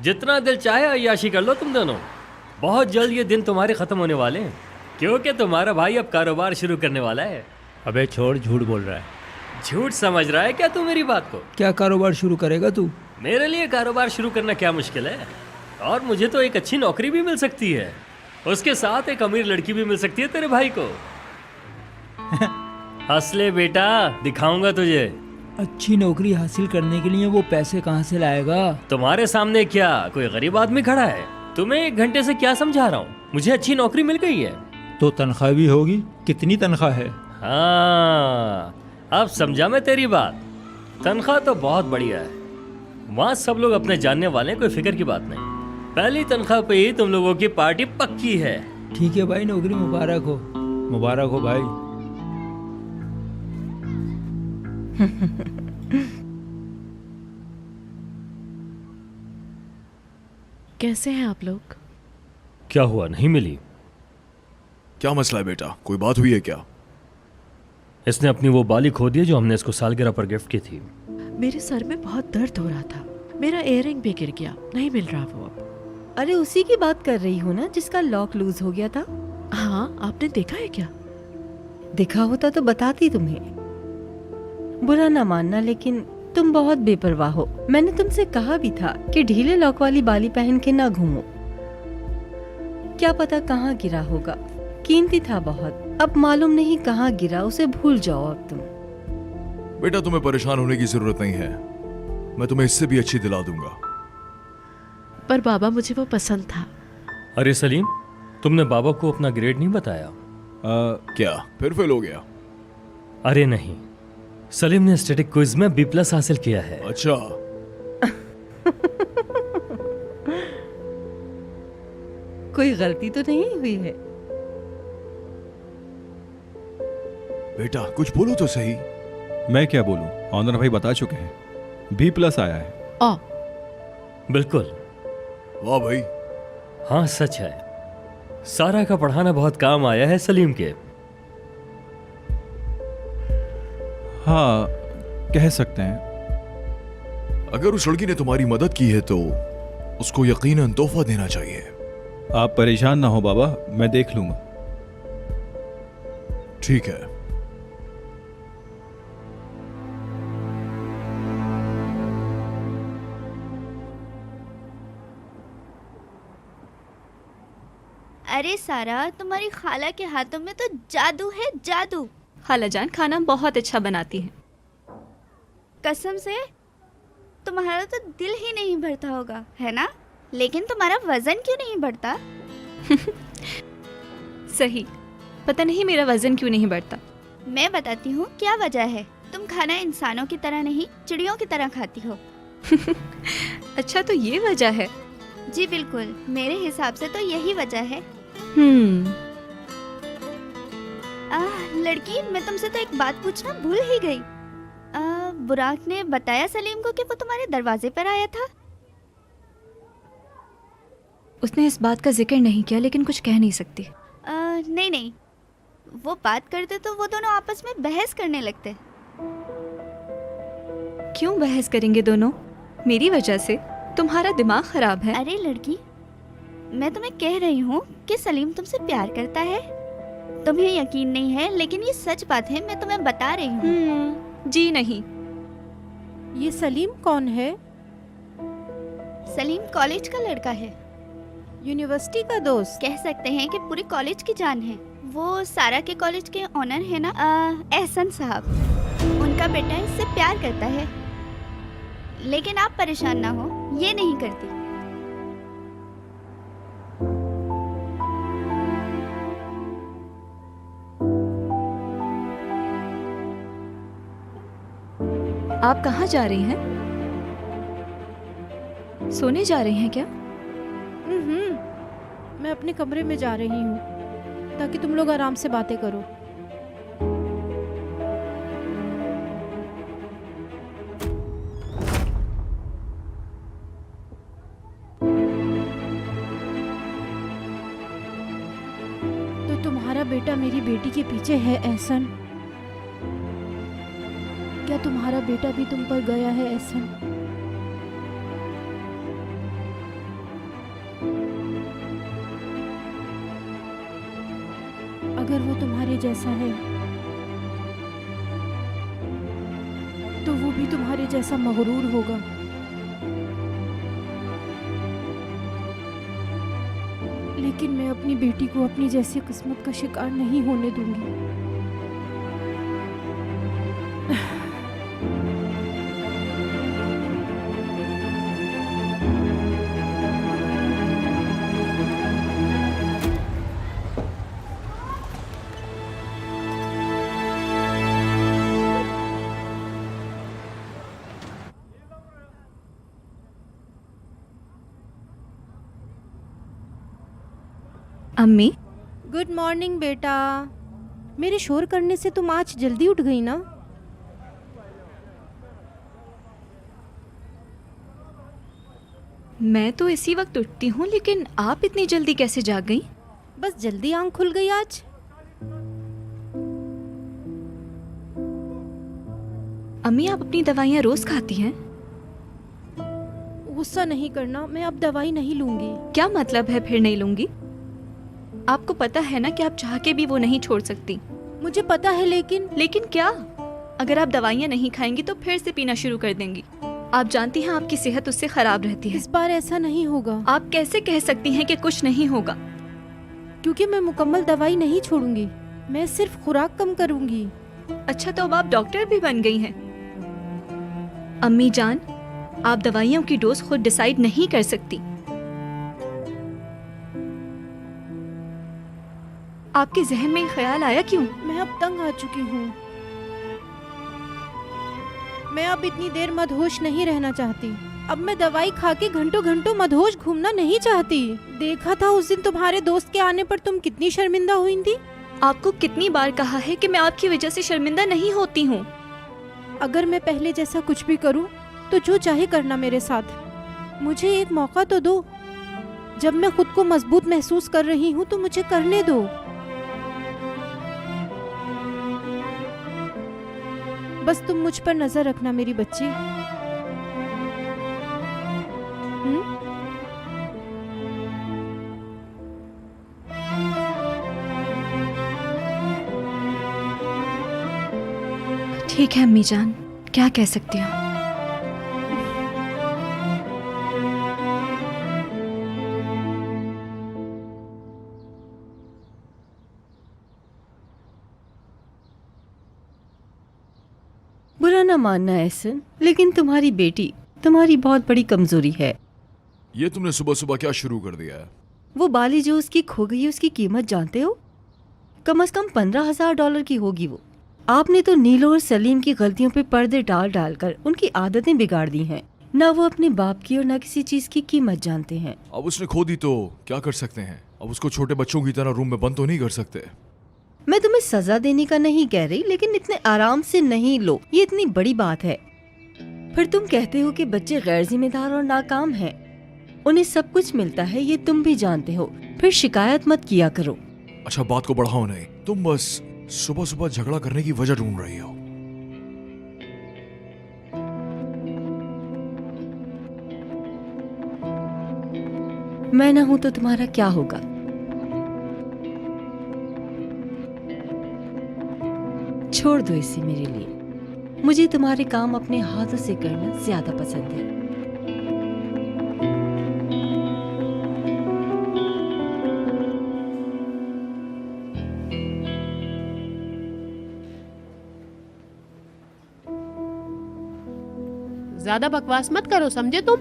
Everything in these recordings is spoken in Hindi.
जितना दिल चाहे अय्याशी कर लो तुम दोनों। बहुत जल्द ये दिन तुम्हारे खत्म होने वाले हैं, क्योंकि तुम्हारा भाई अब कारोबार शुरू करने वाला है। अबे छोड़, झूठ बोल रहा है। झूठ समझ रहा है क्या तू मेरी बात को? क्या कारोबार शुरू करेगा तू? मेरे लिए कारोबार शुरू करना क्या मुश्किल है, और मुझे तो एक अच्छी नौकरी भी मिल सकती है। उसके साथ एक अमीर लड़की भी मिल सकती है तेरे भाई को। हंस ले बेटा, दिखाऊंगा तुझे। अच्छी नौकरी हासिल करने के लिए वो पैसे कहाँ से लाएगा? तुम्हारे सामने क्या कोई गरीब आदमी खड़ा है? तुम्हें 1 घंटे से क्या समझा रहा हूँ, मुझे अच्छी नौकरी मिल गई है। तो तनख्वाह भी होगी? कितनी तनख्वाह है? हाँ, अब समझा मैं तेरी बात। तनख्वाह तो बहुत बढ़िया है, वहाँ सब लोग अपने जानने वाले हैं, कोई फिक्र की बात नहीं। पहली तनख्वाह पे ही तुम लोगों की पार्टी पक्की है। ठीक है भाई, नौकरी मुबारक हो। मुबारक हो भाई। कैसे हैं आप लोग? क्या हुआ, नहीं मिली? क्या मसला है बेटा, कोई बात हुई है क्या? इसने अपनी वो बाली खो दी जो हमने इसको सालगिरह पर गिफ्ट की थी। मेरे सर में बहुत दर्द हो रहा था, मेरा इयररिंग भी गिर गया, नहीं मिल रहा वो अब। अरे उसी की बात कर रही हूँ ना, जिसका लॉक लूज हो गया था। हाँ, आपने देखा है क्या? देखा होता तो बताती तुम्हें। बुरा ना मानना, लेकिन तुम बहुत बेपरवाह हो। मैंने तुमसे कहा भी था कि ढीले लॉक वाली बाली पहन के ना घूमो। क्या पता कहाँ गिरा होगा, कीमती था बहुत। अब मालूम नहीं कहाँ गिरा, उसे भूल जाओ अब तुम। बेटा तुम्हें परेशान होने की जरूरत नहीं है, मैं तुम्हें इससे भी अच्छी दिला दूंगा। पर बाबा, मुझे वो पसंद था। अरे सलीम, तुमने बाबा को अपना ग्रेड नहीं बताया? क्या फिर फेल हो गया? अरे नहीं, सलीम ने स्टैटिक क्विज में B+ हासिल किया है। अच्छा। कोई गलती तो नहीं हुई है? बेटा कुछ बोलो तो सही। मैं क्या बोलूं, ऑनर भाई बता चुके हैं, B+ आया है। ओ, बिल्कुल। वाह भाई। हाँ सच है, सारा का पढ़ाना बहुत काम आया है सलीम के। हाँ, कह सकते हैं। अगर उस लड़की ने तुम्हारी मदद की है तो उसको यकीनन तोहफा देना चाहिए। आप परेशान ना हो बाबा, मैं देख लूंगा। ठीक है। अरे सारा, तुम्हारी खाला के हाथों में तो जादू है, जादू। खालाजान खाना बहुत अच्छा बनाती हैं। कसम से तुम्हारा तो दिल ही नहीं भरता होगा, है ना? लेकिन तुम्हारा वजन क्यों नहीं बढ़ता? सही, पता नहीं मेरा वजन क्यों नहीं बढ़ता। मैं बताती हूँ क्या वजह है। तुम खाना इंसानों की तरह नहीं, चिड़ियों की तरह खाती हो। अच्छा, तो ये वजह है? जी बिल्कुल, मेरे हिसाब से तो यही वजह है। लड़की, मैं तुमसे तो एक बात पूछना भूल ही गई। बुराक ने बताया सलीम को कि वो तुम्हारे दरवाजे पर आया था? उसने इस बात का जिक्र नहीं किया, लेकिन कुछ कह नहीं सकती। नहीं नहीं, वो बात करते तो वो दोनों आपस में बहस करने लगते। क्यों बहस करेंगे दोनों? मेरी वजह से? तुम्हारा दिमाग खराब है। अरे लड़की, मैं तुम्हें कह रही हूँ कि सलीम तुमसे प्यार करता है। तुम्हें यकीन नहीं है, लेकिन ये सच बात है, मैं तुम्हें बता रही हूँ। जी नहीं। ये सलीम कौन है? सलीम कॉलेज का लड़का है। यूनिवर्सिटी का दोस्त? कह सकते हैं कि पूरी कॉलेज की जान है। वो सारा के कॉलेज के ऑनर है ना, एहसन साहब। उनका बेटा इससे प्यार करता है। लेकिन आप परेशान ना हो, ये नहीं करती। आप कहाँ जा रही हैं? सोने जा रही हैं क्या? मैं अपने कमरे में जा रही हूँ, ताकि तुम लोग आराम से बातें करो। तो तुम्हारा बेटा मेरी बेटी के पीछे है एहसन? क्या तुम्हारा बेटा भी तुम पर गया है एहसन? अगर वो तुम्हारे जैसा है तो वो भी तुम्हारे जैसा मगरूर होगा। लेकिन मैं अपनी बेटी को अपनी जैसी किस्मत का शिकार नहीं होने दूंगी। अम्मी, गुड मॉर्निंग बेटा। मेरे शोर करने से तुम आज जल्दी उठ गई ना? मैं तो इसी वक्त उठती हूँ, लेकिन आप इतनी जल्दी कैसे जाग गई? बस जल्दी आंख खुल गई आज। अम्मी, आप अपनी दवाइयाँ रोज खाती हैं? गुस्सा नहीं करना, मैं अब दवाई नहीं लूंगी। क्या मतलब है फिर नहीं लूंगी? आपको पता है ना कि आप चाह के भी वो नहीं छोड़ सकती। मुझे पता है, लेकिन क्या? अगर आप दवाइयाँ नहीं खाएंगी तो फिर से पीना शुरू कर देंगी। आप जानती हैं आपकी सेहत उससे खराब रहती है। इस बार ऐसा नहीं होगा। आप कैसे कह सकती हैं कि कुछ नहीं होगा? क्योंकि मैं मुकम्मल दवाई नहीं छोड़ूंगी, मैं सिर्फ खुराक कम करूंगी। अच्छा, तो अब आप डॉक्टर भी बन गई हैं। अम्मी जान, आप दवाइयों की डोज खुद डिसाइड नहीं कर सकती। आपके जहन में ख्याल आया क्यों? मैं अब तंग आ चुकी हूँ। मैं अब इतनी देर मदहोश नहीं रहना चाहती। अब मैं दवाई खा के घंटों घंटों मदहोश घूमना नहीं चाहती। देखा था उस दिन तुम्हारे दोस्त के आने पर तुम कितनी शर्मिंदा हुई थी। आपको कितनी बार कहा है कि मैं आपकी वजह से शर्मिंदा नहीं होती हूँ। अगर मैं पहले जैसा कुछ भी करूँ तो जो चाहे करना मेरे साथ। मुझे एक मौका तो दो। जब मैं खुद को मजबूत महसूस कर रही हूँ तो मुझे करने दो। बस तुम मुझ पर नजर रखना मेरी बच्ची। ठीक है अम्मी जान, क्या कह सकती हूँ। बुरा ना मानना एहसन, लेकिन तुम्हारी बेटी तुम्हारी बहुत बड़ी कमजोरी है। ये तुमने सुबह सुबह क्या शुरू कर दिया है? वो बाली जो उसकी खो गई है, उसकी कीमत जानते हो? कम से कम $15,000 की होगी वो। आपने तो नीलो और सलीम की गलतियों पे पर्दे डाल डाल कर उनकी आदतें बिगाड़ दी हैं। ना वो अपने बाप की और ना किसी चीज की कीमत जानते हैं। अब उसने खो दी तो क्या कर सकते हैं? अब उसको छोटे बच्चों की तरह रूम में बंद तो नहीं कर सकते। मैं तुम्हें सजा देने का नहीं कह रही, लेकिन इतने आराम से नहीं लो, ये इतनी बड़ी बात है। फिर तुम कहते हो कि बच्चे गैर जिम्मेदार और नाकाम हैं। उन्हें सब कुछ मिलता है, ये तुम भी जानते हो। फिर शिकायत मत किया करो। अच्छा, बात को बढ़ाओ नहीं। तुम बस सुबह सुबह झगड़ा करने की वजह ढूंढ रही हो। मैं ना हूं तो तुम्हारा क्या होगा? छोड़ दो इसे मेरे लिए। मुझे तुम्हारे काम अपने हाथों से करना ज्यादा पसंद है। ज्यादा बकवास मत करो, समझे तुम?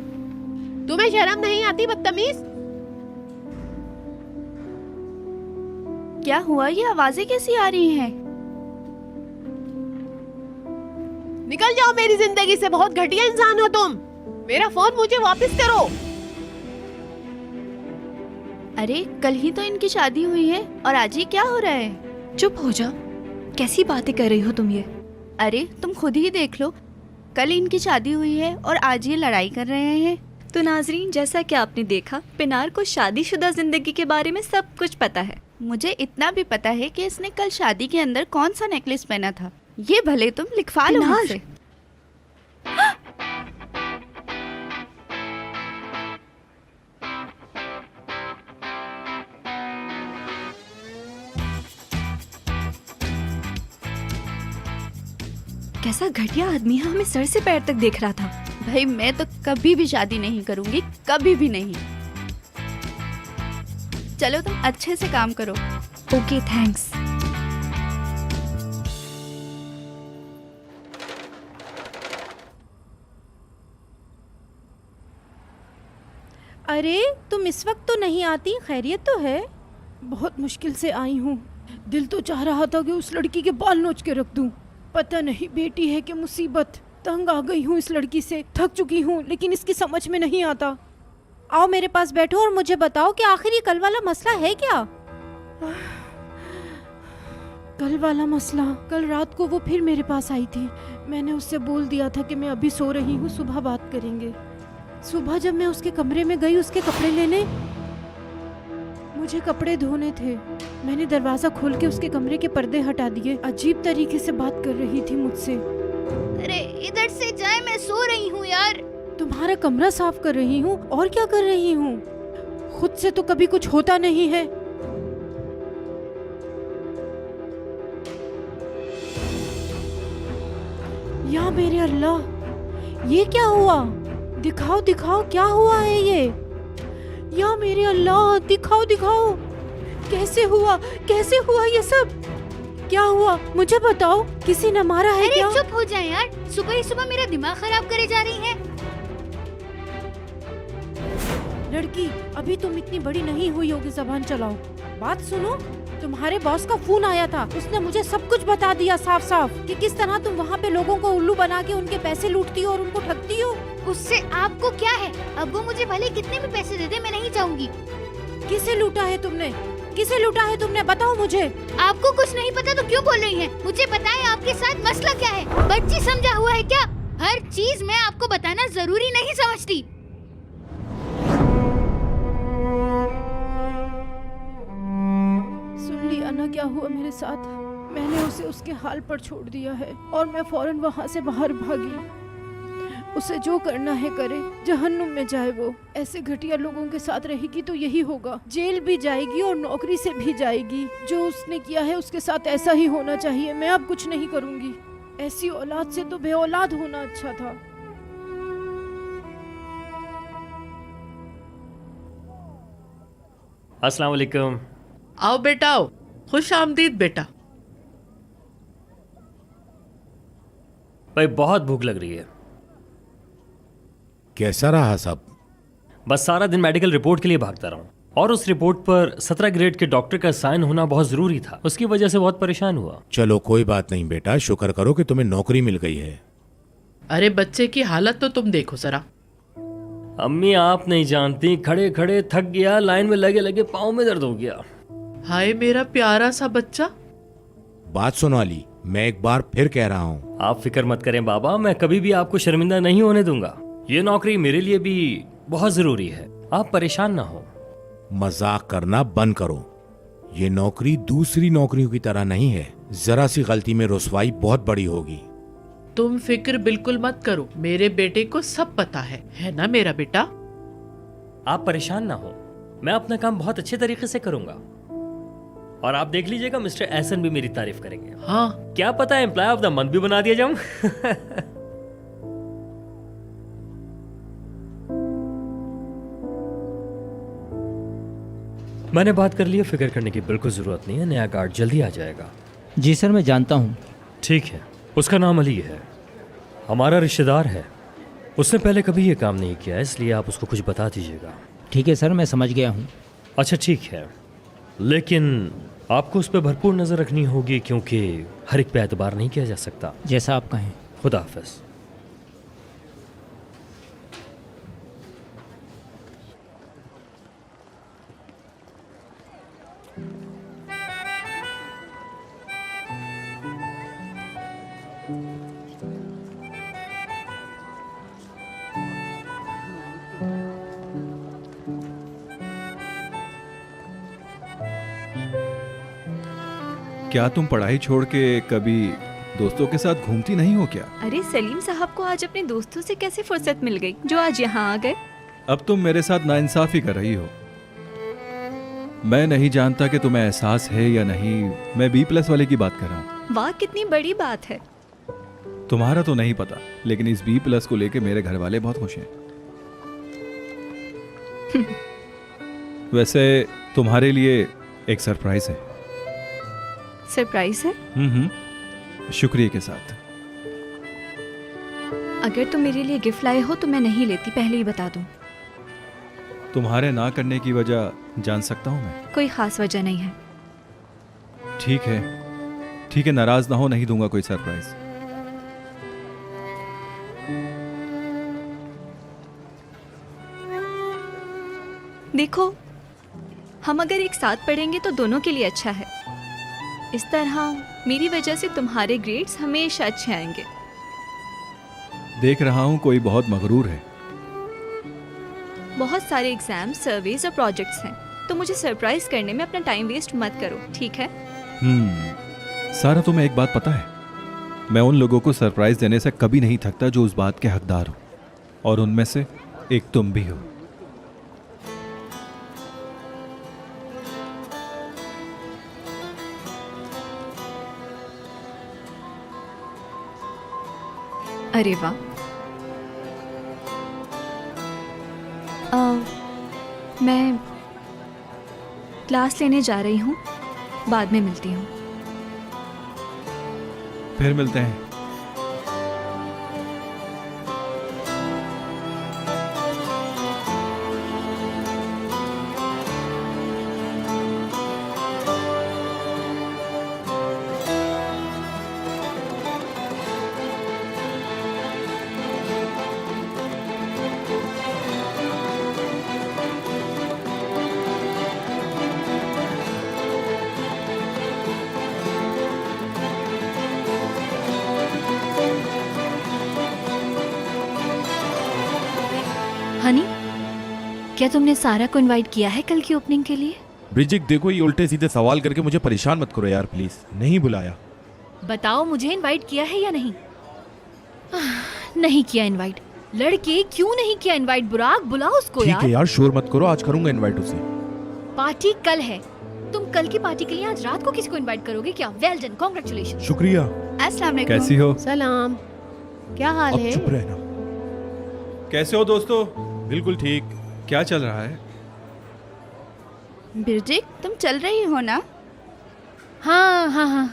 तुम्हें शर्म नहीं आती, बदतमीज? क्या हुआ? ये आवाजें कैसी आ रही हैं? निकल जाओ मेरी जिंदगी से, बहुत घटिया इंसान हो तुम। मेरा फोन मुझे वापस करो। अरे कल ही तो इनकी शादी हुई है और आज ही क्या हो रहा है? चुप हो जाओ, कैसी बातें कर रही हो तुम ये? अरे तुम खुद ही देख लो, कल इनकी शादी हुई है और आज ये लड़ाई कर रहे हैं। तो नाजरीन, जैसा कि आपने देखा, पिनार को शादीशुदा जिंदगी के बारे में सब कुछ पता है। मुझे इतना भी पता है कि इसने कल शादी के अंदर कौन सा नेकलेस पहना था। ये भले तुम लिखवा लो मुझसे। कैसा घटिया आदमी है, हमें सर से पैर तक देख रहा था। भाई मैं तो कभी भी शादी नहीं करूंगी, कभी भी नहीं। चलो तुम अच्छे से काम करो। Okay thanks. अरे तुम इस वक्त तो नहीं आती, खैरियत तो है? बहुत मुश्किल से आई हूँ। दिल तो चाह रहा था कि उस लड़की के बाल नोच के रख दूं। पता नहीं बेटी है कि मुसीबत। तंग आ गई हूँ इस लड़की से, थक चुकी हूँ, लेकिन इसकी समझ में नहीं आता। आओ मेरे पास बैठो और मुझे बताओ कि आखिर ये कल वाला मसला है क्या? कल वाला मसला, कल रात को वो फिर मेरे पास आई थी। मैंने उससे बोल दिया था कि मैं अभी सो रही हूँ, सुबह बात करेंगे। सुबह जब मैं उसके कमरे में गई उसके कपड़े लेने, मुझे कपड़े धोने थे, मैंने दरवाजा खोल के उसके कमरे के पर्दे हटा दिए। अजीब तरीके से बात कर रही थी मुझसे। अरे इधर से जाए, मैं सो रही हूँ यार। तुम्हारा कमरा साफ कर रही हूँ, और क्या कर रही हूँ? खुद से तो कभी कुछ होता नहीं है। या मेरे अल्लाह, ये क्या हुआ? दिखाओ दिखाओ, क्या हुआ है ये? या मेरे अल्लाह, दिखाओ दिखाओ, कैसे हुआ, कैसे हुआ ये सब? क्या हुआ मुझे बताओ, किसी ने मारा है क्या? अरे चुप हो जाए यार, सुबह ही सुबह मेरा दिमाग खराब करे जा रही है। लड़की, अभी तुम इतनी बड़ी नहीं हुई होगी, जबान चलाओ। बात सुनो, तुम्हारे बॉस का फोन आया था, उसने मुझे सब कुछ बता दिया साफ साफ कि किस तरह तुम वहाँ पे लोगों को उल्लू बना के उनके पैसे लूटती हो और उनको ठगती हो। उससे आपको क्या है? अब वो मुझे भले कितने भी पैसे दे दे, मैं नहीं जाऊंगी। किसे लूटा है तुमने? किसे लूटा है तुमने? बताओ मुझे। आपको कुछ नहीं पता तो क्यों बोल रही हैं? मुझे बताएं आपके साथ मसला क्या है? बच्ची समझा हुआ है क्या? हर चीज मैं आपको बताना जरूरी नहीं समझती। सुन ली अना क्या हुआ मेरे साथ? मैंने उसे उसके हाल पर छोड़ दिया है और मैं फौरन वहाँ से बाहर भागी। उसे जो करना है करे, जहन्नुम में जाए वो। ऐसे घटिया लोगों के साथ रहेगी तो यही होगा, जेल भी जाएगी और नौकरी से भी जाएगी। जो उसने किया है उसके साथ ऐसा ही होना चाहिए। मैं अब कुछ नहीं करूंगी। ऐसी औलाद से तो बेऔलाद होना अच्छा था। अस्सलाम वालेकुम। आओ बेटा आओ, खुश आमदीद बेटा। भाई बहुत भूख लग रही है। कैसा रहा सब? बस सारा दिन मेडिकल रिपोर्ट के लिए भागता रहा हूँ और उस रिपोर्ट पर 17 ग्रेड के डॉक्टर का साइन होना बहुत जरूरी था, उसकी वजह से बहुत परेशान हुआ। चलो कोई बात नहीं बेटा, शुक्र करो कि तुम्हें नौकरी मिल गई है। अरे बच्चे की हालत तो तुम देखो जरा। अम्मी आप नहीं जानती, खड़े खड़े थक गया, लाइन में लगे लगे पाँव में दर्द हो गया। हाय मेरा प्यारा सा बच्चा। बात सुनो अली, मैं एक बार फिर कह रहा हूँ। आप फिक्र मत करें बाबा, मैं कभी भी आपको शर्मिंदा नहीं होने दूंगा। ये नौकरी मेरे लिए भी बहुत जरूरी है, आप परेशान ना हो। मजाक करना बंद करो। ये नौकरी दूसरी नौकरियों की तरह नहीं है, जरा सी गलती में रुसवाई बहुत बड़ी होगी। तुम फिक्र बिल्कुल मत करो, मेरे बेटे को सब पता है ना मेरा बेटा? आप परेशान ना हो, मैं अपना काम बहुत अच्छे तरीके से करूंगा और आप देख लीजिएगा मिस्टर एहसन भी मेरी तारीफ करेंगे। हाँ, क्या पता एम्प्लॉय ऑफ द मंथ भी बना दिया जाऊं। मैंने बात कर ली है, फिक्र करने की बिल्कुल जरूरत नहीं है, नया गार्ड जल्दी आ जाएगा। जी सर, मैं जानता हूँ। ठीक है, उसका नाम अली है, हमारा रिश्तेदार है। उसने पहले कभी ये काम नहीं किया, इसलिए आप उसको कुछ बता दीजिएगा। ठीक है सर, मैं समझ गया हूँ। अच्छा ठीक है, लेकिन आपको उस पर भरपूर नज़र रखनी होगी क्योंकि हर एक पे एतबार नहीं किया जा सकता। जैसा आप कहें। खुदा हाफिज़। क्या तुम पढ़ाई छोड़ के कभी दोस्तों के साथ घूमती नहीं हो क्या? अरे सलीम साहब को आज अपने दोस्तों से कैसे फुर्सत मिल गई जो आज यहाँ आ गए? अब तुम मेरे साथ नाइंसाफी कर रही हो। मैं नहीं जानता कि तुम्हें एहसास है या नहीं, मैं B+ वाले की बात कर रहा हूँ। वाह कितनी बड़ी बात है। तुम्हारा तो नहीं पता, लेकिन इस B+ को लेके मेरे घर वाले बहुत खुश हैं। वैसे तुम्हारे लिए एक सरप्राइज है। सरप्राइज है? शुक्रिया के साथ। अगर तुम मेरे लिए गिफ्ट लाए हो तो मैं नहीं लेती, पहले ही बता दूं। तुम्हारे ना करने की वजह जान सकता हूं मैं? कोई खास वजह नहीं है। ठीक है, नाराज ना हो, नहीं दूंगा कोई सरप्राइज। देखो, हम अगर एक साथ पढ़ेंगे तो दोनों के लिए अच्छा है। इस तरह मेरी वजह से तुम्हारे ग्रेड्स हमेशा अच्छे आएंगे। देख रहा हूं कोई बहुत मगरूर है। बहुत सारे एग्जाम, सर्वेज और प्रोजेक्ट्स हैं, तो मुझे सरप्राइज करने में अपना टाइम वेस्ट मत करो, ठीक है? सारा, तुम्हें एक बात पता है, मैं उन लोगों को सरप्राइज देने से कभी नहीं थकता जो उस बात के हकदार हो, और उनमें से एक तुम भी हो। अरे वाह। मैं क्लास लेने जा रही हूँ, बाद में मिलती हूँ। फिर मिलते हैं। हनी, क्या तुमने सारा को इनवाइट किया है कल की ओपनिंग के लिए? ब्रिजिक, देखो ये उल्टे सीधे सवाल करके मुझे परेशान मत करो यार प्लीज। नहीं बुलाया। बताओ मुझे इनवाइट किया है या नहीं? नहीं किया इनवाइट। लड़के क्यों नहीं किया इनवाइट? बुराक, बुलाओ उसको यार। ठीक है यार, शोर मत करो, आज करूंगा इनवाइट उसे। पार्टी कल है। तुम कल की पार्टी के लिए आज रात को किसी को इनवाइट करोगे क्या? Well done, congratulation. शुक्रिया। अस्सलाम वालेकुम। कैसी हो? सलाम, क्या हाल है? चुप रहना। कैसे हो दोस्तों? बिल्कुल ठीक। क्या चल रहा है? बिरजिक, तुम चल रही हो ना? हाँ।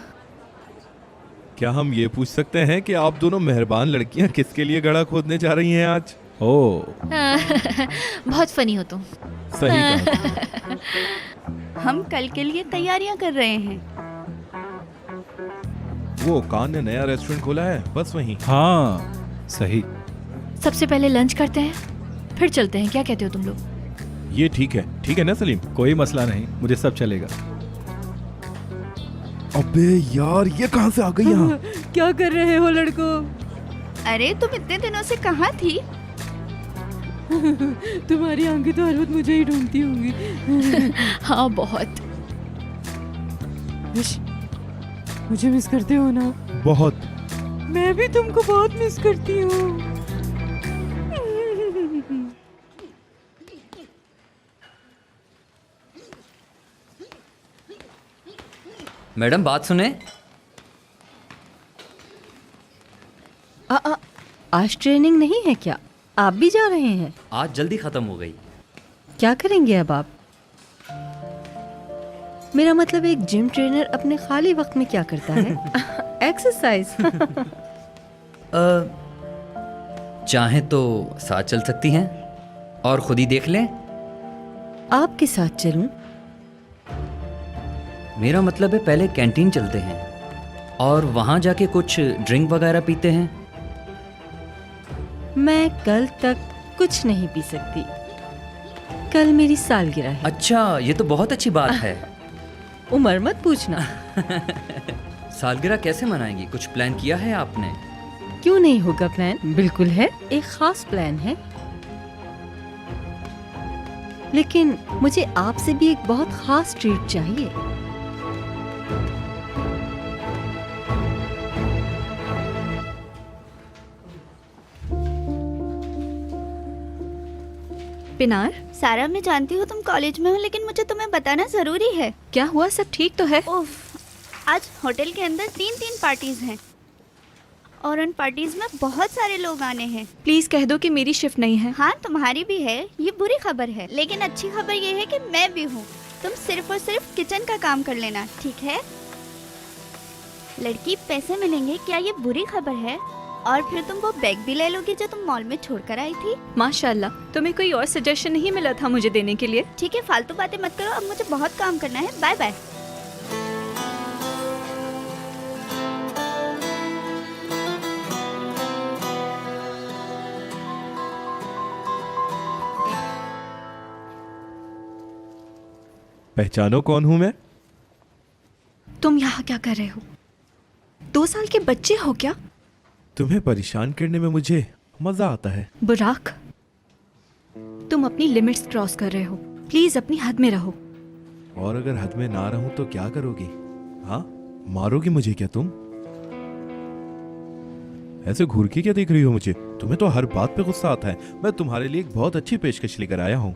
क्या हम ये पूछ सकते हैं कि आप दोनों मेहरबान लड़कियां किसके लिए गड़ा खोदने जा रही हैं आज? ओह, बहुत फनी हो तुम। सही कहा। हम कल के लिए तैयारियां कर रहे हैं। वो कान ने नया रेस्टोरेंट खोला है, बस वहीं। हाँ सही। सबसे पहले लंच करते हैं, फिर चलते हैं। क्या कहते हो तुम लोग? ये ठीक है ना सलीम? कोई मसला नहीं, मुझे सब चलेगा। अबे यार, ये कहाँ से आ गई यहाँ? क्या कर रहे हो लड़कों? अरे तुम इतने दिनों से कहाँ थी? तुम्हारी आंखें तो हर वक्त मुझे ही ढूंढती होंगी। हाँ, बहुत। मुझे मिस करते हो ना? बहुत। मैं भी तुमको बहुत मिस करती हूँ। मैडम बात सुने। आज ट्रेनिंग नहीं है क्या? आप भी जा रहे हैं? आज जल्दी खत्म हो गई। क्या करेंगे अब आप? मेरा मतलब एक जिम ट्रेनर अपने खाली वक्त में क्या करता है? एक्सरसाइज। चाहे तो साथ चल सकती हैं और खुद ही देख लें। आपके साथ चलूं? मेरा मतलब है पहले कैंटीन चलते हैं और वहां जाके कुछ ड्रिंक वगैरह पीते हैं। मैं कल तक कुछ नहीं पी सकती। कल मेरी सालगिरह है। अच्छा, ये तो बहुत अच्छी बात है। उम्र मत पूछना। सालगिरह कैसे मनाएंगी? कुछ प्लान किया है आपने? क्यों नहीं होगा प्लान? बिल्कुल है, एक खास प्लान है। लेकिन मुझे आपसे भी एक बहुत खास ट्रीट चाहिए। पिनार, सारा, मैं जानती हूँ तुम कॉलेज में हो, लेकिन मुझे तुम्हें बताना जरूरी है। क्या हुआ? सब ठीक तो है? उफ, आज होटल के अंदर 3 पार्टीज हैं और उन पार्टीज में बहुत सारे लोग आने हैं। प्लीज कह दो कि मेरी शिफ्ट नहीं है। हाँ, तुम्हारी भी है, ये बुरी खबर है, लेकिन अच्छी खबर ये है कि मैं भी हूँ। तुम सिर्फ और सिर्फ किचन का काम कर लेना, ठीक है? लड़की, पैसे मिलेंगे, क्या ये बुरी खबर है? और फिर तुम वो बैग भी ले लोगी जो तुम मॉल में छोड़कर आई थी। माशाल्लाह, तुम्हें कोई और सजेशन नहीं मिला था मुझे देने के लिए? ठीक है, फालतू बातें मत करो, अब मुझे बहुत काम करना है। Bye bye. पहचानो कौन हूं मैं? तुम यहाँ क्या कर रहे हो? 2 साल के बच्चे हो क्या? तुम्हें परेशान करने में मुझे मजा आता है। बुराक, तुम अपनी लिमिट्स क्रॉस कर रहे हो। प्लीज अपनी हद में रहो। और अगर हद में ना रहूं तो क्या करोगी? हाँ, मारोगी मुझे क्या तुम? ऐसे घूर के क्या देख रही हो मुझे? तुम्हें तो हर बात पे गुस्सा आता है। मैं तुम्हारे लिए एक बहुत अच्छी पेशकश लेकर आया हूँ।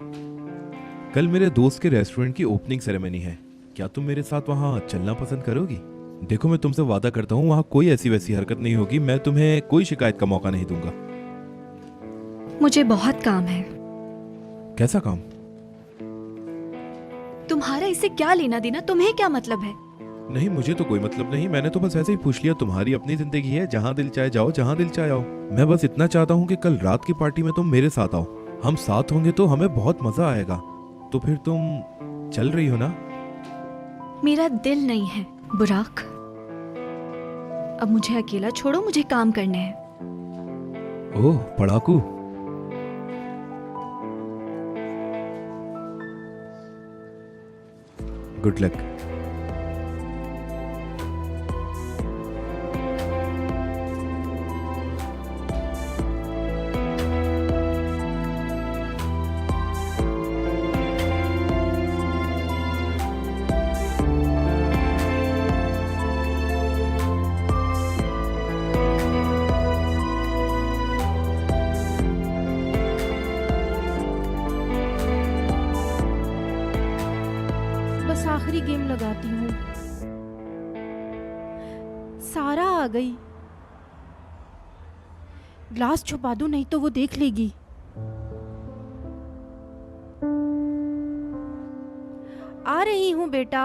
कल मेरे दोस्त के रेस्टोरेंट की ओपनिंग सेरेमनी है। क्या तुम मेरे साथ वहाँ चलना पसंद करोगी? देखो, मैं तुमसे वादा करता हूँ वहाँ कोई ऐसी वैसी हरकत नहीं होगी। मैं तुम्हें कोई शिकायत का मौका नहीं दूंगा। मुझे बहुत काम है। कैसा काम? तुम्हारा इससे क्या लेना देना? तुम्हें क्या मतलब है? नहीं, मुझे तो कोई मतलब नहीं। मैंने तो बस ऐसे ही पूछ लिया। तुम्हारी अपनी जिंदगी है, जहाँ दिल चाहे जाओ, जहाँ दिल चाहे आओ। मैं बस इतना चाहता हूँ कि कल रात की पार्टी में तुम मेरे साथ आओ। हम साथ होंगे तो हमें बहुत मजा आएगा। तो फिर तुम चल रही हो ना? मेरा दिल नहीं है बुराक। अब मुझे अकेला छोड़ो, मुझे काम करने हैं। ओह, पढ़ाकू। Good luck. बस आखिरी गेम लगाती हूँ। सारा आ गई। ग्लास छुपा दूं, नहीं तो वो देख लेगी। आ रही हूँ बेटा।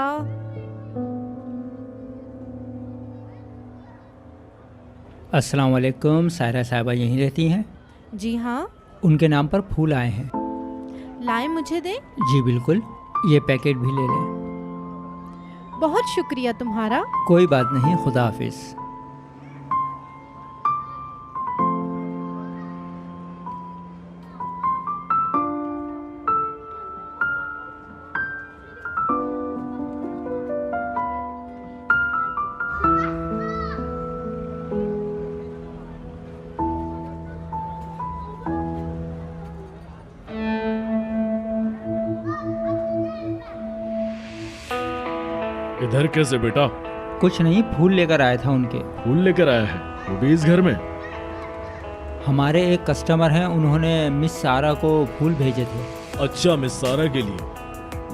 अस्सलाम वालेकुम। सायरा साहिबा यहीं रहती हैं? जी हाँ। उनके नाम पर फूल आए हैं। लाए मुझे दे। जी बिल्कुल, ये पैकेट भी ले लें। बहुत शुक्रिया तुम्हारा। कोई बात नहीं, खुदा हाफिज। इधर कैसे बेटा? कुछ नहीं, फूल लेकर आया था उनके। फूल लेकर आया है? वो भी इस घर में? हमारे एक कस्टमर हैं, उन्होंने मिस सारा को फूल भेजे थे। अच्छा, मिस सारा के लिए?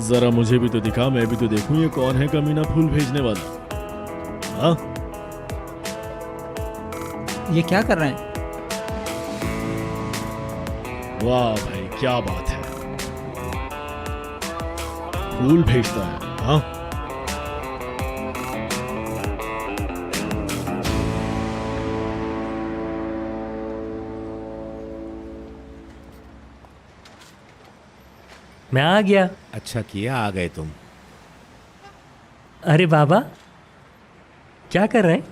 जरा मुझे भी तो दिखा, मैं भी तो देखूं ये कौन है कमीना फूल भेजने वाला। हाँ, ये क्या कर रहे हैं? वाह भाई, क्या बात है। फूल भेजता है। हाँ, मैं आ गया। अच्छा किया आ गए तुम। अरे बाबा, क्या कर रहे हैं?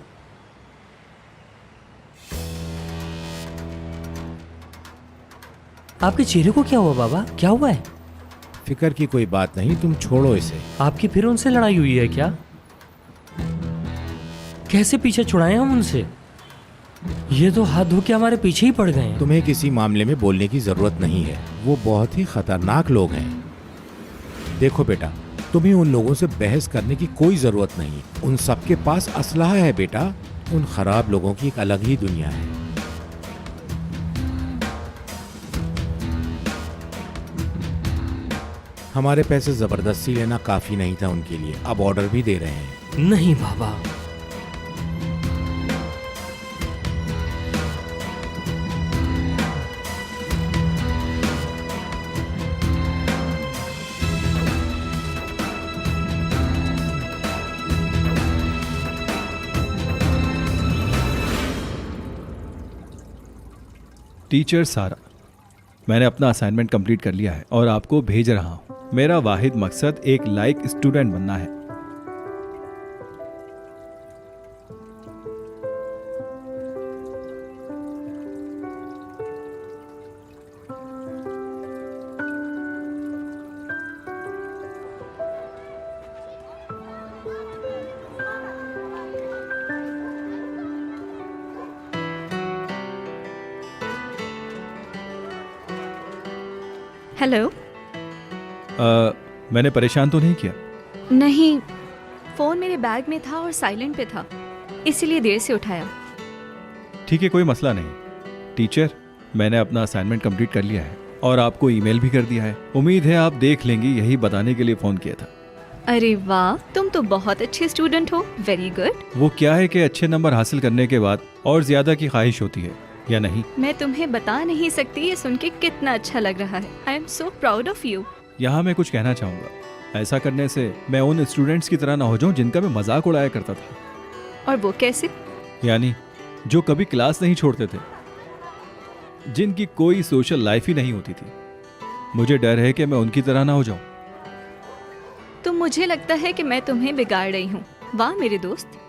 आपके चेहरे को क्या हुआ बाबा? क्या हुआ है? फिक्र की कोई बात नहीं, तुम छोड़ो इसे। आपकी फिर उनसे लड़ाई हुई है क्या? कैसे पीछे छुड़ाए हम उनसे? ये तो हाथ धो के हमारे पीछे ही पड़ गए हैं। तुम्हें किसी मामले में बोलने की जरूरत नहीं है। वो बहुत ही खतरनाक लोग हैं। देखो बेटा, तुम्हें उन लोगों से बहस करने की कोई जरूरत नहीं। उन सबके पास असलहा है बेटा। उन खराब लोगों की एक अलग ही दुनिया है। हमारे पैसे जबरदस्ती लेना काफी नहीं था उनके लिए। अब ऑर्डर भी दे रहे हैं। नहीं बाबा, टीचर सारा, मैंने अपना असाइनमेंट कंप्लीट कर लिया है और आपको भेज रहा हूँ। मेरा वाहिद मकसद एक लायक स्टूडेंट बनना है। हेलो। मैंने परेशान तो नहीं किया? नहीं, फोन मेरे बैग में था और साइलेंट पे था, इसीलिए देर से उठाया। ठीक है, कोई मसला नहीं। टीचर, मैंने अपना असाइनमेंट कंप्लीट कर लिया है और आपको ईमेल भी कर दिया है। उम्मीद है आप देख लेंगी, यही बताने के लिए फ़ोन किया था। अरे वाह, तुम तो बहुत अच्छे स्टूडेंट हो। Very good. वो क्या है कि अच्छे नंबर हासिल करने के बाद और ज़्यादा की ख्वाहिश होती है, या नहीं? मैं तुम्हें बता नहीं सकती ये सुन के कितना अच्छा लग रहा है। I am so proud of you. यहाँ मैं कुछ कहना चाहूँगा। ऐसा करने से मैं उन स्टूडेंट्स की तरह ना हो जाऊँ जिनका मैं मजाक उड़ाया करता था। और वो कैसे? यानी जो कभी क्लास नहीं छोड़ते थे, जिनकी कोई सोशल लाइफ ही नहीं होती थी। मुझे डर है कि मैं उनकी तरह ना हो जाऊं। तो मुझे लगता है कि मैं तुम्हें बिगाड़ रही हूँ। वाह मेरे दोस्त,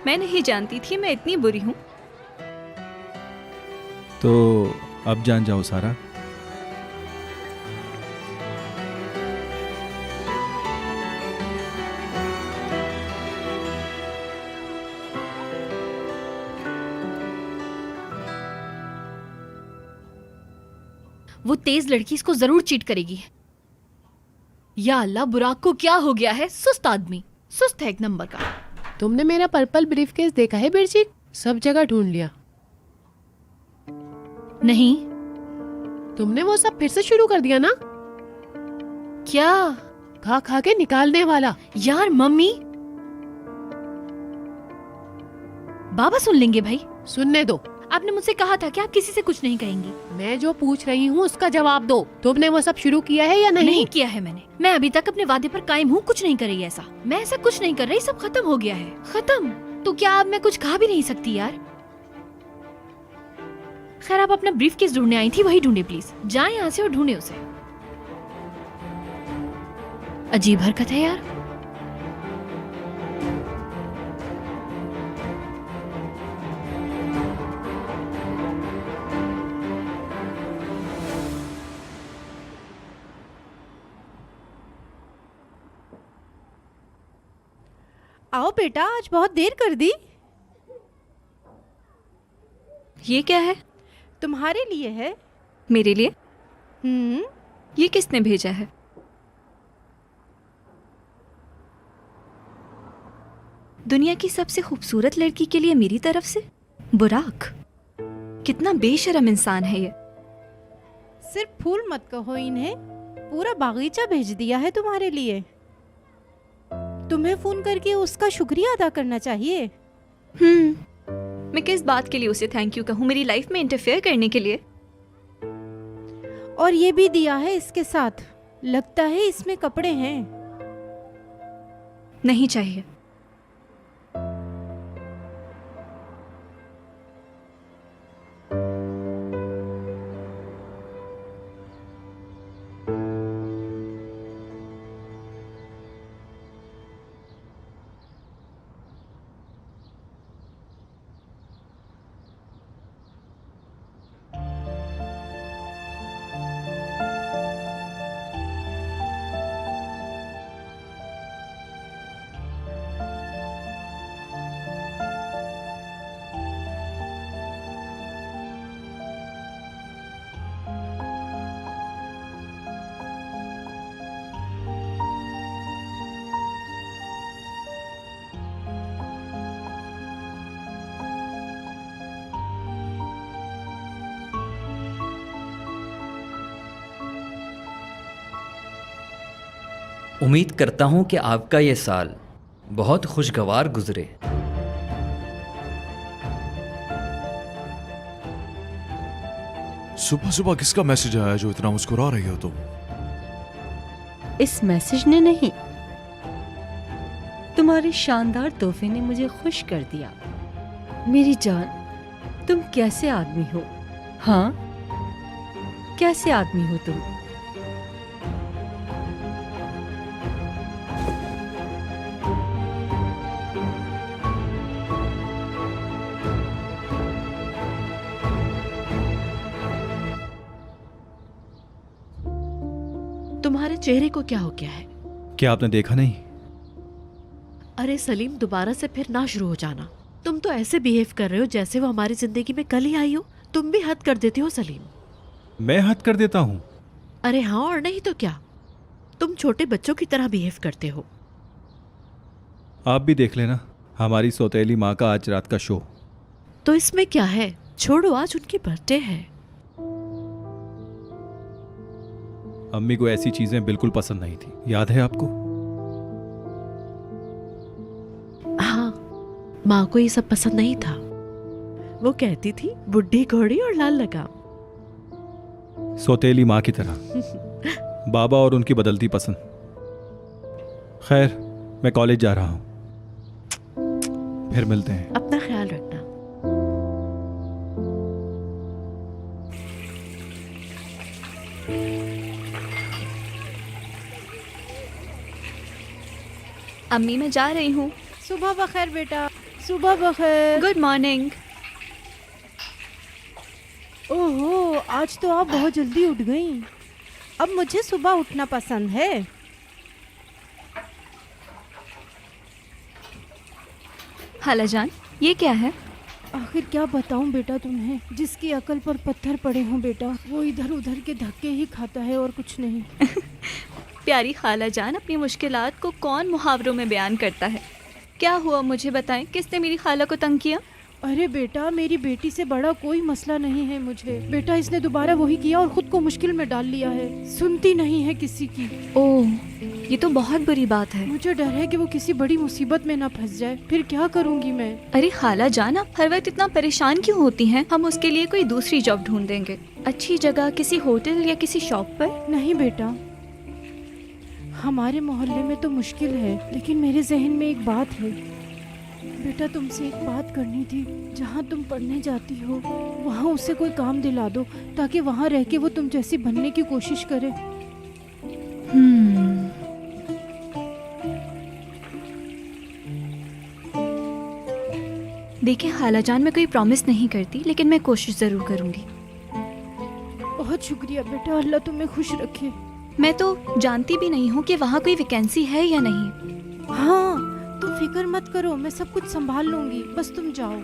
मैं नहीं जानती थी मैं इतनी बुरी हूँ। तो अब जान जाओ सारा। वो तेज लड़की इसको जरूर चीट करेगी। या अल्लाह, बुराक को क्या हो गया है? सुस्त आदमी, सुस्त है एक नंबर का। तुमने मेरा पर्पल ब्रीफकेस देखा है बिरजी? सब जगह ढूंढ लिया। नहीं। तुमने वो सब फिर से शुरू कर दिया ना? क्या? खा खा के निकालने वाला। यार मम्मी, बाबा सुन लेंगे भाई। सुनने दो। आपने मुझसे कहा था कि आप किसी से कुछ नहीं कहेंगी। मैं जो पूछ रही हूँ उसका जवाब दो। तुमने वो सब शुरू किया है या नहीं? नहीं किया है मैंने। मैं अभी तक अपने वादे पर कायम हूँ, कुछ नहीं कर रही ऐसा। मैं ऐसा कुछ नहीं कर रही, सब खत्म हो गया है। खत्म? तो क्या अब मैं कुछ कहा भी नहीं सकती यार? खैर, आप अपना ब्रीफकेस ढूंढने आई थी, वही ढूंढे प्लीज। जाएं यहाँ से और ढूंढे उसे। अजीब हरकत है यार। आओ बेटा, आज बहुत देर कर दी। ये क्या है? तुम्हारे लिए है। मेरे लिए? ये किसने भेजा है? दुनिया की सबसे खूबसूरत लड़की के लिए मेरी तरफ से? बुराक, कितना बेशरम इंसान है ये। सिर्फ फूल मत कहो इन्हें, पूरा बागीचा भेज दिया है तुम्हारे लिए। तुम्हें फोन करके उसका शुक्रिया अदा करना चाहिए। मैं किस बात के लिए उसे थैंक यू कहूँ? मेरी लाइफ में इंटरफेयर करने के लिए? और ये भी दिया है इसके साथ। लगता है इसमें कपड़े हैं। नहीं चाहिए। उम्मीद करता हूं कि आपका ये साल बहुत खुशगवार गुजरे। सुबह सुबह किसका मैसेज आया जो इतना मुस्कुरा रही हो तुम? इस मैसेज ने नहीं, तुम्हारे शानदार तोहफे ने मुझे खुश कर दिया। मेरी जान, तुम कैसे आदमी हो? हाँ, कैसे आदमी हो तुम? तुम्हारे चेहरे को क्या हो गया है? क्या आपने देखा नहीं? अरे सलीम, दोबारा से फिर ना शुरू हो जाना। तुम तो ऐसे बिहेव कर रहे हो जैसे वो हमारी जिंदगी में कल ही आई हो। तुम भी हद कर देते हो सलीम। मैं हद कर देता हूँ? अरे हाँ, और नहीं तो क्या। तुम छोटे बच्चों की तरह बिहेव करते हो। आप भी देख लेना हमारी सौतेली माँ का आज रात का शो। तो इसमें क्या है, छोड़ो, आज उनकी बर्थडे है। अम्मी को ऐसी चीजें बिल्कुल पसंद नहीं थी, याद है आपको? हाँ, माँ को ये सब पसंद नहीं था। वो कहती थी बुढ़ी घोड़ी और लाल लगाम। सौतेली माँ की तरह। बाबा और उनकी बदलती पसंद। खैर, मैं कॉलेज जा रहा हूँ, फिर मिलते हैं। अपना ख्याल रखना। अम्मी मैं जा रही हूँ। सुबह बखैर बेटा। सुबह बखैर। Good morning. ओहो, आज तो आप बहुत जल्दी उठ गई। अब मुझे सुबह उठना पसंद है। खालाजान, ये क्या है? आखिर क्या बताऊं बेटा तुम्हें, जिसकी अकल पर पत्थर पड़े हों बेटा, वो इधर उधर के धक्के ही खाता है और कुछ नहीं। प्यारी खालाजान, अपनी मुश्किलात को कौन मुहावरों में बयान करता है? क्या हुआ मुझे बताएं, किसने मेरी खाला को तंग किया? अरे बेटा, मेरी बेटी से बड़ा कोई मसला नहीं है मुझे। बेटा, इसने दोबारा वही किया और खुद को मुश्किल में डाल लिया है। सुनती नहीं है किसी की। ओह, ये तो बहुत बुरी बात है। मुझे डर है कि वो किसी बड़ी मुसीबत में ना फंस जाए। फिर क्या करूंगी मैं? अरे खालाजान, आप हर वक्त इतना परेशान क्यों होती हैं? हम उसके लिए कोई दूसरी जॉब ढूंढ देंगे, अच्छी जगह, किसी होटल या किसी शॉप पर। नहीं बेटा, हमारे मोहल्ले में तो मुश्किल है, लेकिन मेरे जहन में एक बात है। बेटा, तुमसे एक बात करनी थी। जहाँ तुम पढ़ने जाती हो वहाँ उसे कोई काम दिला दो, ताकि वहाँ रह के वो तुम जैसी बनने की कोशिश करे। देखिए खालाजान, मैं कोई प्रॉमिस नहीं करती, लेकिन मैं कोशिश जरूर करूंगी। बहुत शुक्रिया बेटा, अल्लाह तुम्हें खुश रखे। मैं तो जानती भी नहीं हूँ कि वहाँ कोई वैकेंसी है या नहीं। हाँ, तुम फिक्र मत करो, मैं सब कुछ संभाल लूंगी, बस तुम जाओ।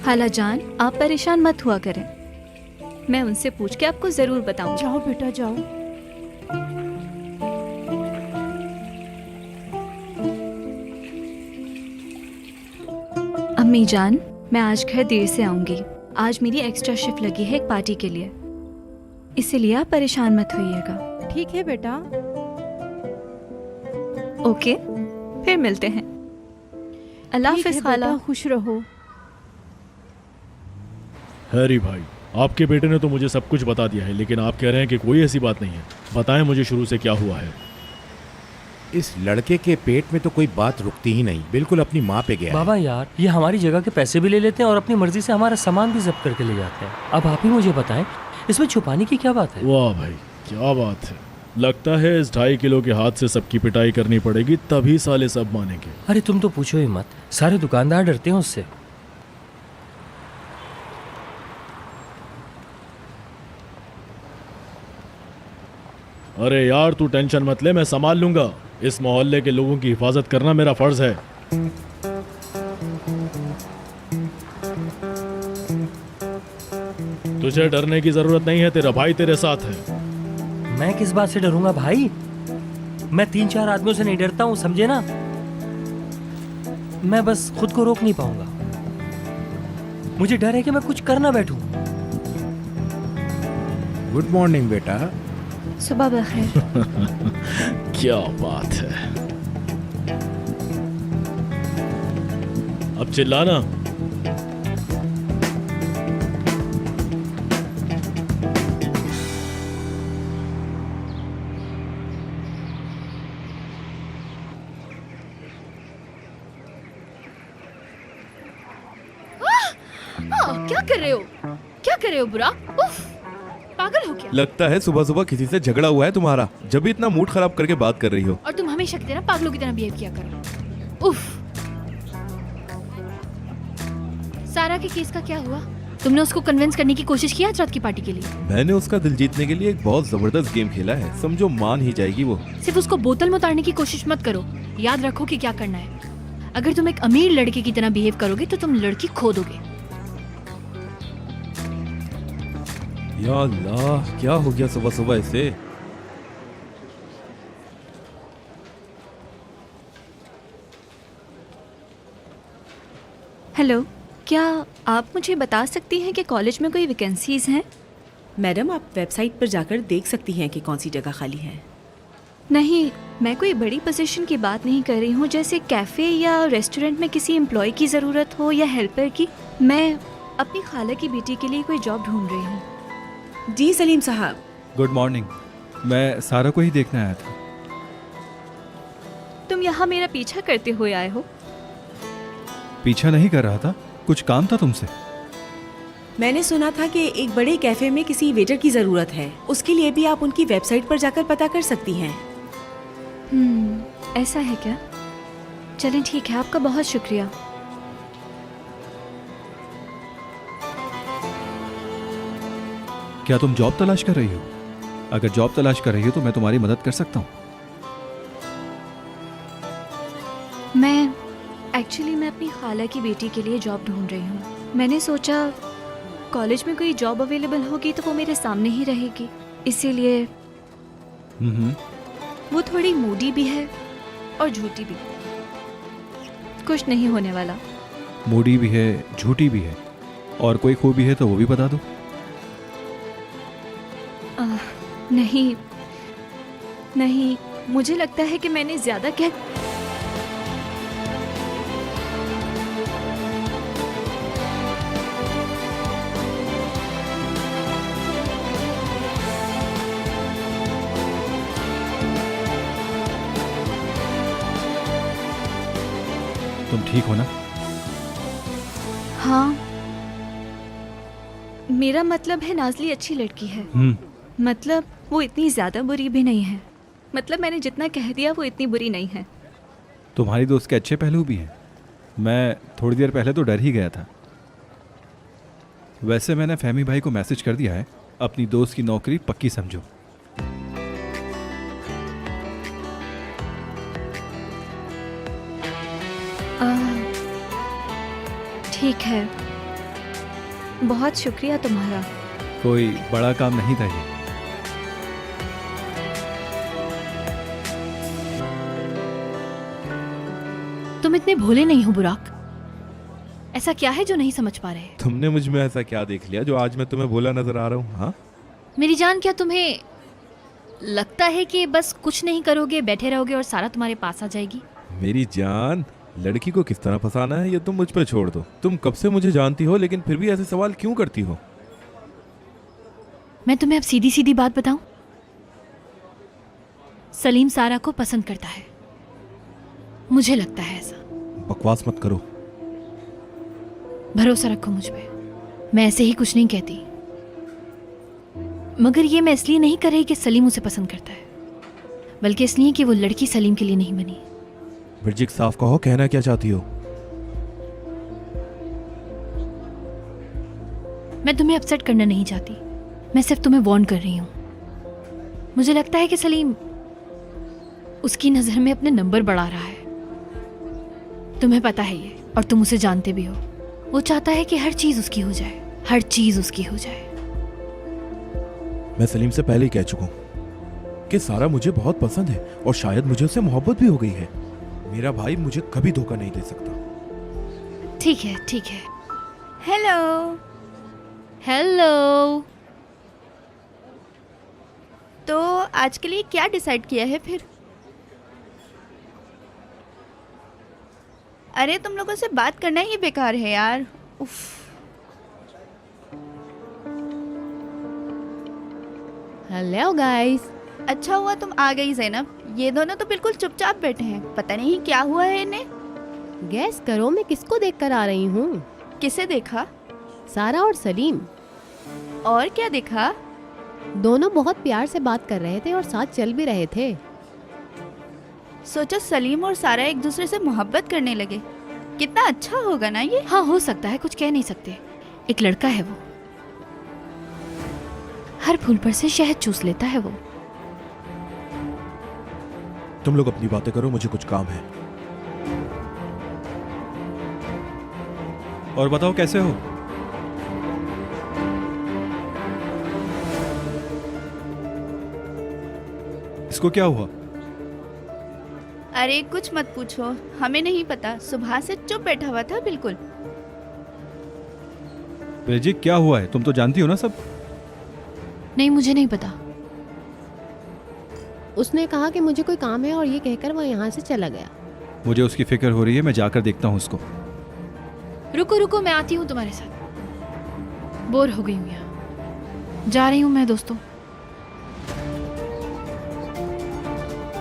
खालाजान, आप परेशान मत हुआ करें, मैं उनसे पूछ के आपको जरूर बताऊंगी। जाओ बेटा, जाओ। अम्मी जान, मैं आज घर देर से आऊंगी। आज मेरी एक्स्ट्रा शिफ्ट लगी है एक पार्टी के लिए, इसीलिए आप परेशान मत होइएगा। ठीक है बेटा। ओके, फिर मिलते हैं। अल्लाह हाफिज़ खाला। खुश रहो। हैरी भाई, आपके बेटे ने तो मुझे सब कुछ बता दिया है, लेकिन आप कह रहे हैं कि कोई ऐसी बात नहीं है। बताएं मुझे शुरू से क्या हुआ है। इस लड़के के पेट में तो कोई बात रुकती ही नहीं, बिल्कुल अपनी माँ पे गया। बाबा यार, ये हमारी जगह के पैसे भी ले लेते हैं और अपनी मर्जी से हमारा सामान भी जब्त करके ले जाते हैं। अब आप ही मुझे बताएं, इसमें छुपाने की क्या बात है? वाह भाई, क्या बात है। लगता है इस 2.5 किलो के हाथ से सबकी पिटाई करनी पड़ेगी, तभी साले सब मानेंगे। अरे तुम तो पूछो ही मत, सारे दुकानदार डरते हैं उससे। अरे यार, तू टेंशन मत ले, मैं संभाल लूंगा। इस मोहल्ले के लोगों की हिफाजत करना मेरा फर्ज है। तुझे डरने की जरूरत नहीं है, तेरा भाई तेरे साथ है। मैं किस बात से डरूंगा भाई? मैं 3-4 आदमियों से नहीं डरता हूं, समझे ना? मैं बस खुद को रोक नहीं पाऊंगा। मुझे डर है कि मैं कुछ कर ना बैठूं। गुड मॉर्निंग बेटा। सुबह बखैर। क्या बात है। अब चिल्लाना। क्या कर रहे हो? क्या कर रहे हो बुराक? उफ, पागल हो क्या? लगता है सुबह सुबह किसी से झगड़ा हुआ है तुम्हारा, जब भी इतना मूड खराब करके बात कर रही हो। और तुम हमेशा की तरह पागलों की तरह बिहेव किया करो। उफ। सारा के केस का क्या हुआ? तुमने उसको कन्विंस करने की कोशिश की आज रात की पार्टी के लिए? मैंने उसका दिल जीतने के लिए एक बहुत जबरदस्त गेम खेला है, समझो मान ही जाएगी वो। सिर्फ उसको बोतल में उतारने की कोशिश मत करो, याद रखो कि क्या करना है। अगर तुम एक अमीर लड़के की तरह बिहेव करोगे तो तुम लड़की खो दोगे। या अल्लाह, क्या हो गया सुबह सुबह इसे? हेलो, क्या आप मुझे बता सकती हैं कि कॉलेज में कोई वैकेंसीज हैं? मैडम, आप वेबसाइट पर जाकर देख सकती हैं कि कौन सी जगह खाली है। नहीं, मैं कोई बड़ी पोजीशन की बात नहीं कर रही हूँ, जैसे कैफ़े या रेस्टोरेंट में किसी एम्प्लॉय की ज़रूरत हो या हेल्पर की। मैं अपनी खाला की बेटी के लिए कोई जॉब ढूंढ रही हूँ। जी सलीम साहब। गुड मॉर्निंग, मैं सारा को ही देखने आया था। तुम यहाँ मेरा पीछा करते हुए आए हो? पीछा नहीं कर रहा था, कुछ काम था तुमसे। मैंने सुना था कि एक बड़े कैफे में किसी वेटर की जरूरत है, उसके लिए भी आप उनकी वेबसाइट पर जाकर पता कर सकती हैं। ऐसा है क्या? चलें ठीक है, आपका बहुत शुक्रिया। क्या तुम जॉब तलाश कर रही हो? अगर जॉब तलाश कर रही हो तो मैं तुम्हारी मदद कर सकता हूँ। मैं अपनी खाला की बेटी के लिए जॉब ढूंढ रही हूँ। मैंने सोचा कॉलेज में कोई जॉब अवेलेबल होगी तो वो मेरे सामने ही रहेगी, इसीलिए। वो थोड़ी मूडी भी है और झूठी भी। कुछ नहीं होने वाला। मूडी भी है, झूठी भी है, और कोई खूबी है तो वो भी बता दो। नहीं, मुझे लगता है कि मैंने ज्यादा तुम ठीक हो ना? हाँ, मेरा मतलब है नाज़ली अच्छी लड़की है। मतलब वो इतनी ज्यादा बुरी भी नहीं है। मतलब मैंने जितना कह दिया वो इतनी बुरी नहीं है। तुम्हारी दोस्त के अच्छे पहलू भी हैं। मैं थोड़ी देर पहले तो डर ही गया था। वैसे मैंने फहमी भाई को मैसेज कर दिया है, अपनी दोस्त की नौकरी पक्की समझो। ठीक है, बहुत शुक्रिया तुम्हारा। कोई बड़ा काम नहीं था ये। तुम इतने भोले नहीं हो बुराक। ऐसा क्या है जो नहीं समझ पा रहे? तुमने मुझ में ऐसा क्या देख लिया जो आज मैं तुम्हें भोला नजर आ रहा हूँ? हाँ मेरी जान, क्या तुम्हें लगता है कि बस कुछ नहीं करोगे, बैठे रहोगे और सारा तुम्हारे पास आ जाएगी? मेरी जान, लड़की को किस तरह फंसाना है ये तुम मुझ पे छोड़ दो। तुम कब से मुझे जानती हो, लेकिन फिर भी ऐसे सवाल क्यों करती हो? मैं तुम्हें अब सीधी सीधी बात बताऊं? सलीम सारा को पसंद करता है, मुझे लगता है ऐसा। बकवास मत करो। भरोसा रखो मुझ पे, मैं ऐसे ही कुछ नहीं कहती। मगर ये मैं इसलिए नहीं कर रही कि सलीम उसे पसंद करता है, बल्कि इसलिए कि वो लड़की सलीम के लिए नहीं बनी। बिरजिक, साफ कहो, कहना क्या चाहती हो? मैं तुम्हें अपसेट करना नहीं चाहती, मैं सिर्फ तुम्हें वार्न कर रही हूं। मुझे लगता है कि सलीम उसकी नजर में अपने नंबर बढ़ा रहा है। तुम्हें पता है ये, और तुम उसे जानते भी हो। वो चाहता है कि हर चीज उसकी हो जाए, हर चीज उसकी हो जाए। मैं सलीम से पहले ही कह चुका हूं कि सारा मुझे बहुत पसंद है और शायद मुझे उससे मोहब्बत भी हो गई है। मेरा भाई मुझे कभी धोखा नहीं दे सकता। ठीक है, ठीक है। हेलो। हेलो। तो आज के लिए क्या डिसाइड किया है फिर? अरे तुम लोगों से बात करना ही बेकार है यार। उफ। Hello guys. अच्छा हुआ तुम आ गई ज़ैनब। ये दोनों तो बिल्कुल चुपचाप बैठे हैं, पता नहीं क्या हुआ है इन्हें। गैस करो मैं किसको देखकर आ रही हूँ? किसे देखा? सारा और सलीम। और क्या देखा? दोनों बहुत प्यार से बात कर रहे थे और साथ चल भी रहे थे। सोचो सलीम और सारा एक दूसरे से मोहब्बत करने लगे, कितना अच्छा होगा ना ये। हाँ हो सकता है, कुछ कह नहीं सकते। एक लड़का है वो, हर फूल पर से शहद चूस लेता है वो। तुम लोग अपनी बातें करो, मुझे कुछ काम है। और बताओ कैसे हो? इसको क्या हुआ? अरे कुछ मत पूछो, हमें नहीं पता, सुबह से चुप बैठा हुआ था बिल्कुल। बेजी क्या हुआ है? तुम तो जानती हो ना सब। नहीं, मुझे नहीं पता। उसने कहा कि मुझे कोई काम है और ये कहकर वो यहाँ से चला गया। मुझे उसकी फिक्र हो रही है, मैं जाकर देखता हूँ उसको। रुको रुको, मैं आती हूँ तुम्हारे साथ। बोर हो गई हूँ यहाँ, जा रही हूँ मैं दोस्तों।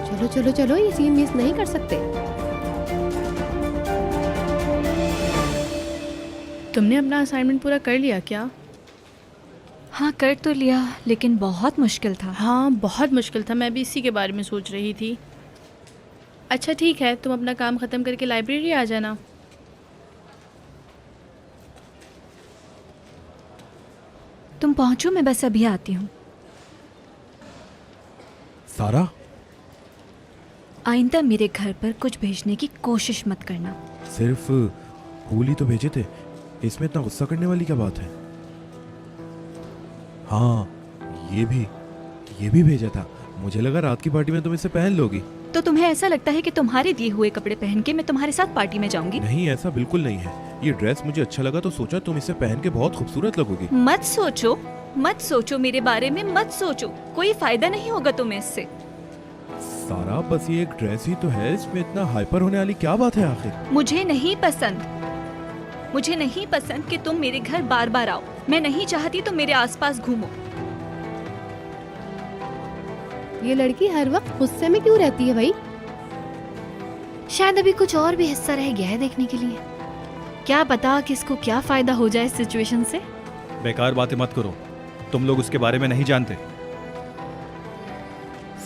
चलो चलो चलो, ये सीन मिस नहीं कर सकते। तुमने अपना असाइनमेंट पूरा कर लिया क्या? हाँ कर तो लिया, लेकिन बहुत मुश्किल था। हाँ बहुत मुश्किल था, मैं भी इसी के बारे में सोच रही थी। अच्छा ठीक है, तुम अपना काम ख़त्म करके लाइब्रेरी आ जाना। तुम पहुंचो, मैं बस अभी आती हूँ। सारा, आइंदा मेरे घर पर कुछ भेजने की कोशिश मत करना। सिर्फ फूल ही तो भेजे थे, इसमें इतना गुस्सा करने वाली क्या बात है? हाँ, ये भी भेजा था। मुझे लगा रात की पार्टी में तुम इसे पहन लोगी। तो तुम्हें ऐसा लगता है कि तुम्हारे दिए हुए कपड़े पहन के मैं तुम्हारे साथ पार्टी में जाऊंगी? नहीं, ऐसा बिल्कुल नहीं है। ये ड्रेस मुझे अच्छा लगा तो सोचा तुम इसे पहन के बहुत खूबसूरत लगोगी। मत सोचो मेरे बारे में, मत सोचो, कोई फायदा नहीं होगा तुम्हें इससे। सारा, बस ये एक ड्रेस ही तो है, इसमें इतना हाइपर होने वाली क्या बात है आखिर? मुझे नहीं पसंद कि तुम मेरे घर बार बार आओ। मैं नहीं चाहती तुम मेरे आसपास घूमो। ये लड़की हर वक्त गुस्से में क्यों रहती है भाई? शायद अभी कुछ और भी हिस्सा रह गया है देखने के लिए। क्या पता किसको क्या फायदा हो जाए इस सिचुएशन से। बेकार बातें मत करो, तुम लोग उसके बारे में नहीं जानते।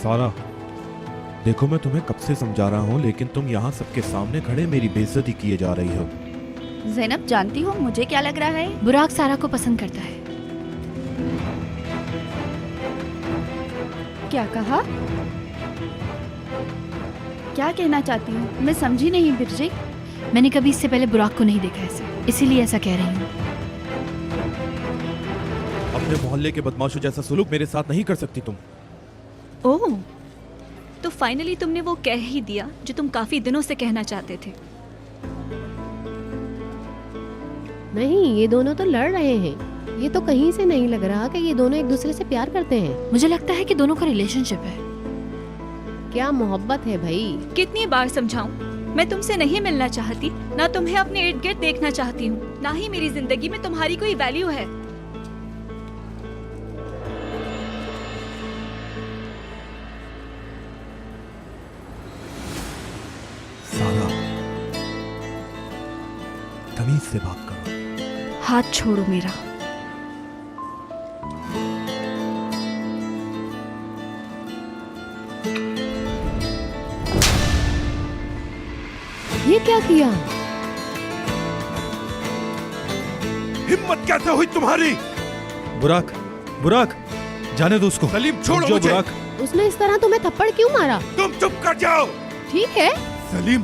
सारा, देखो मैं तुम्हें कब से समझा रहा हूँ, लेकिन तुम यहाँ सबके सामने खड़े मेरी बेइज्जती किए जा रही हो। ज़ैनब, जानती हो मुझे क्या लग रहा है? बुराक सारा को पसंद करता है। क्या कहा? क्या कहना चाहती हूँ? मैं समझी नहीं बिरजी। मैंने कभी इससे पहले बुराक को नहीं देखा ऐसे, इसीलिए ऐसा कह रही हूँ। अपने मोहल्ले के बदमाशों जैसा सुलूक मेरे साथ नहीं कर सकती तुम। ओह, तो फाइनली तुमने वो कह ही दिया जो तुम काफी दिनों से कहना चाहते थे। नहीं, ये दोनों तो लड़ रहे हैं। ये तो कहीं से नहीं लग रहा कि ये दोनों एक दूसरे से प्यार करते हैं। मुझे लगता है कि दोनों का रिलेशनशिप है। क्या मोहब्बत है भाई। कितनी बार समझाऊं, मैं तुमसे नहीं मिलना चाहती, ना तुम्हें अपने इर्द गिर्द देखना चाहती हूँ, ना ही मेरी जिंदगी में तुम्हारी कोई वैल्यू है। सारा, तमीज से बात करो। हाथ छोड़ो मेरा। ये क्या किया? हिम्मत कैसे हुई तुम्हारी? बुराक, जाने दो उसको। सलीम, छोड़ो मुझे। बुराक, उसने इस तरह तुम्हें थप्पड़ क्यों मारा? तुम चुप कर जाओ। ठीक है सलीम,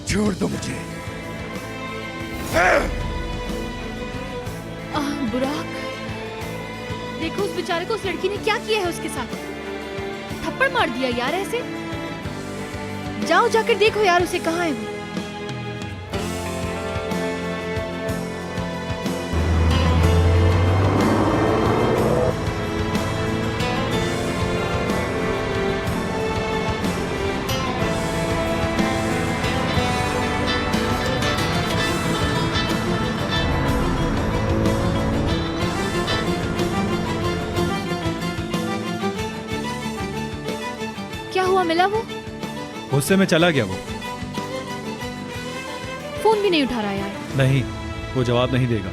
छोड़ दो मुझे। बुराक, देखो उस बेचारे को उस लड़की ने क्या किया है उसके साथ। थप्पड़ मार दिया यार ऐसे। जाओ जाकर देखो यार उसे कहाँ है वो। क्या हुआ, मिला वो? गुस्से में चला गया वो। फोन भी नहीं उठा रहा यार। नहीं, वो जवाब नहीं देगा।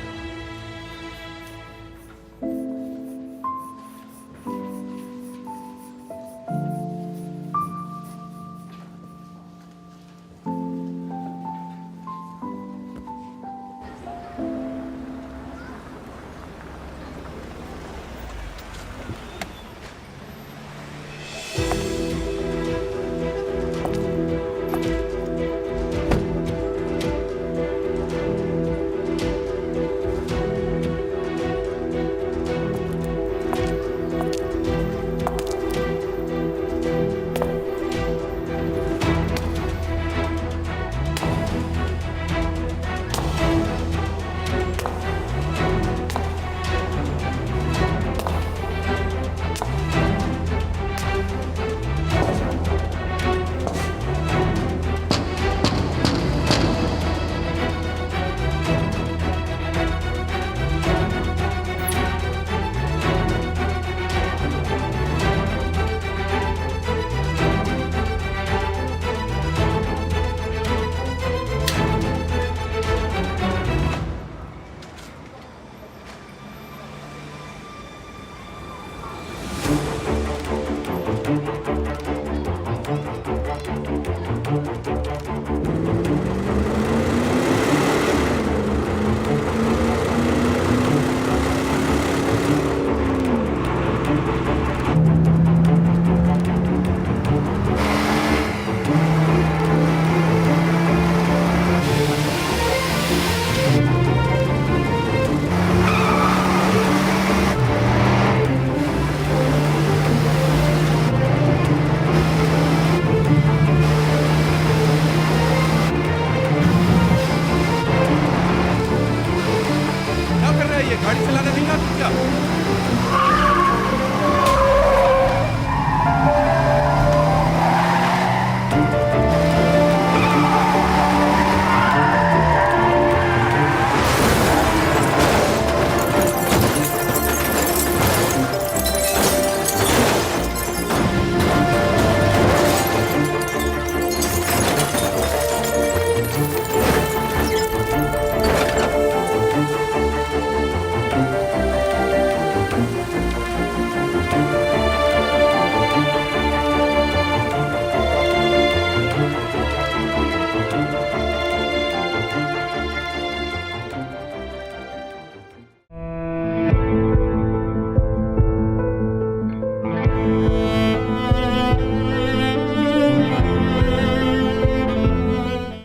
है।